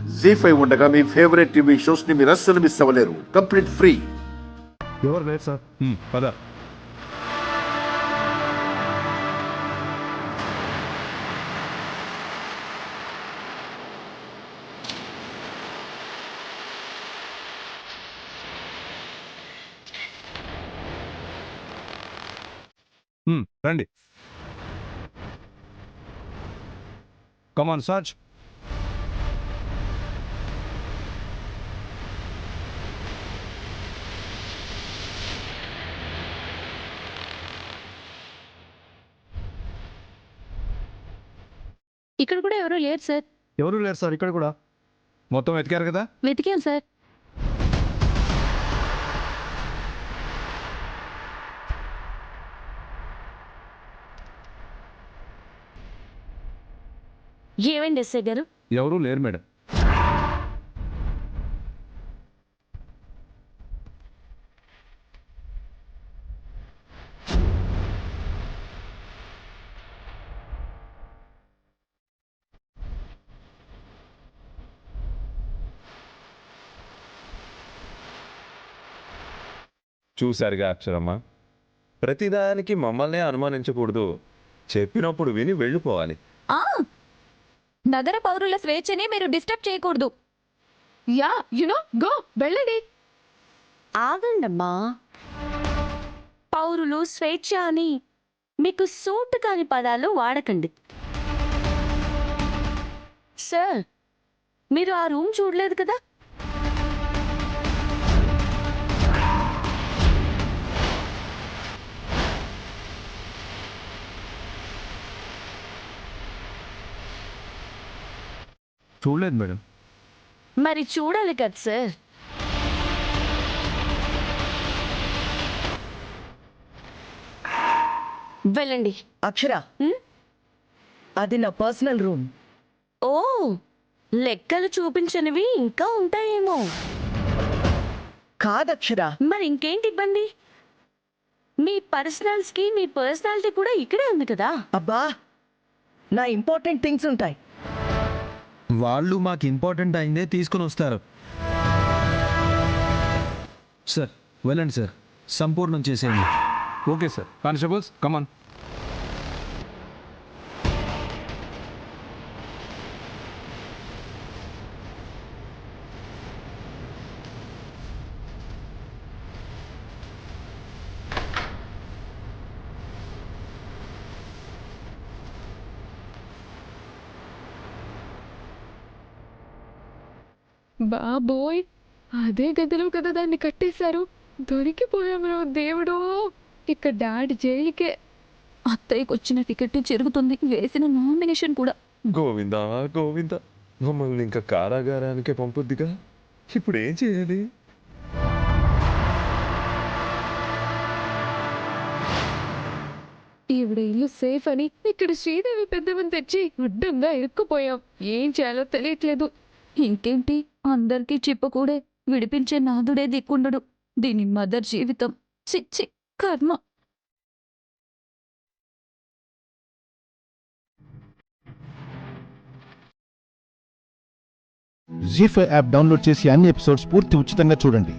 జీ5 ఉండగా మీ favourite TV shows ని మీరు అస్సలు మిస్ అవ్వలేరు. Complete free. ఎవరు లేదు సార్. పద. రండి. కమాన్ సర్చ్. ఇక్కడ కూడా ఎవరూ లేరు సార్. ఎవరు లేరు సార్ ఇక్కడ కూడా. మొత్తం వెతికారు కదా? వెతికాం సార్. ఏమైంది ఎస్ఐ గారు? ఎవరు లేరు మేడం. చూశారుగా అక్షరమ్మ, ప్రతిదానికి మమ్మల్నే అనుమానించకూడదు. చెప్పినప్పుడు విని వెళ్ళిపోవాలి. నగర పౌరుల స్వేచ్ఛని మీరు డిస్టర్బ్ చేయకూడదు. యా గో వెళ్ళండి. ఆగండమ్మా. పౌరులు స్వేచ్ఛ అని మీకు సూట్ కాని పదాలు వాడకండి. సార్, మీరు ఆ రూమ్ చూడలేదు కదా? చూడలేదు మేడం. మరి చూడాలి కదా సార్. వెళ్ళండి. అక్షర, అది నా పర్సనల్ రూమ్. ఓ, లెక్కలు చూపించనివి ఇంకా ఉంటాయేమో. కాదక్షర. మరి ఇంకేంటి ఇబ్బంది? మీ పర్సనల్స్కి మీ పర్సనాలిటీ కూడా ఇక్కడే ఉంది కదా. అబ్బా, నా ఇంపార్టెంట్ థింగ్స్ ఉంటాయి. వాళ్ళు మాకు ఇంపార్టెంట్ అయిందే తీసుకుని వస్తారు. సార్ వెళ్ళండి సార్, సంపూర్ణం చేసేయండి. Okay sir. Constables come on. బాబోయ్, అదే గదిలో కదా దాన్ని కట్టేశారు. దొరికిపోయామరా దేవుడో. ఇక డాడీ జైలుకే. అత్తయ్యకి వచ్చిన టికెట్ చెరుగుతుంది, వేసిన నామినేషన్ కూడా. గోవిందా గోవిందా, మమ్మల్ని ఇంకా కారాగారానికే పంపుద్దిగా. ఇప్పుడు ఏం చేయాలి? ఈవిడ ఇల్లు సేఫ్ అని ఇక్కడ శ్రీదేవి పెద్దవని తెచ్చి అడ్డంగా ఇరుక్కుపోయాం. ఏం చేయాలో తెలియట్లేదు. ఇంకేంటి, అందరికీ చెప్పకూడే విడిపించే నాదుడే దిక్కుండడు. దీని మదర్ జీవితం చిచ్చి కర్మ. జీ5 యాప్ డౌన్లోడ్ చేసి అన్ని ఎపిసోడ్స్ పూర్తి ఉచితంగా చూడండి.